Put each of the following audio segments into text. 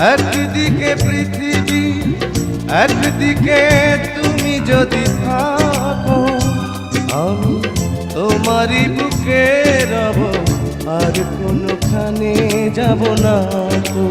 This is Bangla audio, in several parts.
একদিকে পৃথিবী, একদিকে তুমি যদি থাকো, আমি তোমারই বুকে রব, আর কোনোখানে যাব না তো।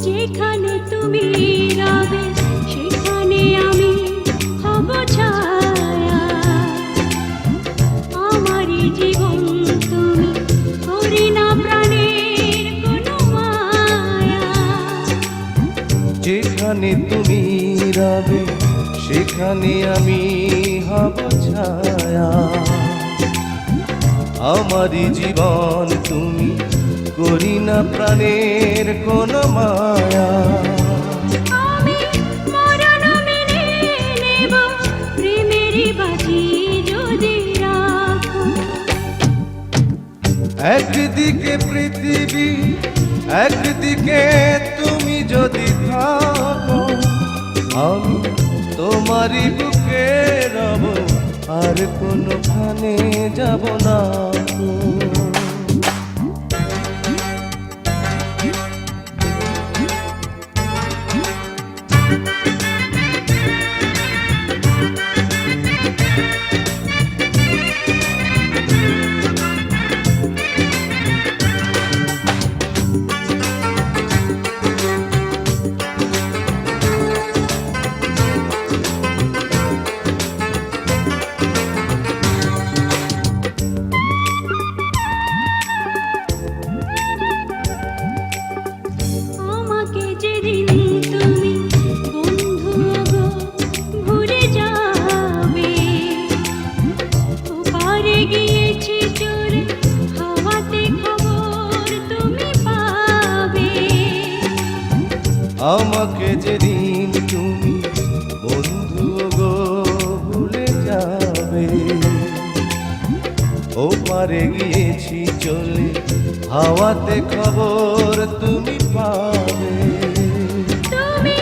যেখানে তুমি রবে সেখানে আমি হব ছায়া, আমারই জীবন তুমি করি না প্রাণের কোনো মায়া। যেখানে তুমি রবে সেখানে আমি হব ছায়া, আমারই জীবন তুমি করি না প্রাণের কোনো মায়া। আমি মরণ মেনে নেব প্রেমেরই বাজি যদি রাখো। একদিকে পৃথিবী, একদিকে তুমি যদি থাকো, আমি তোমারই বুকে রব, আর কোনোখানে যাব না তো। আমাকে যেদিন তুমি বন্ধু গো ভুলে যাবে, ওপারে গিয়েছি চলে হাওয়াতে খবর তুমি পাবে। আমাকে যেদিন তুমি বন্ধু গো ভুলে যাবে, ওপারে গিয়েছি চলে হাওয়াতে খবর তুমি পাবে। তুমি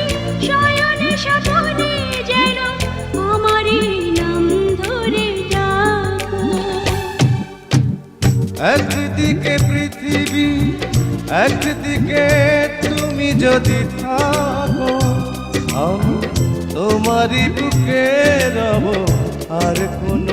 শয়নে স্বপনে যেন আমারই নাম ধরে ডাকো। একদিকে পৃথিবী, একদিকে তুমি যদি থাকো, আমি তোমারই বুকে রব, আর কোন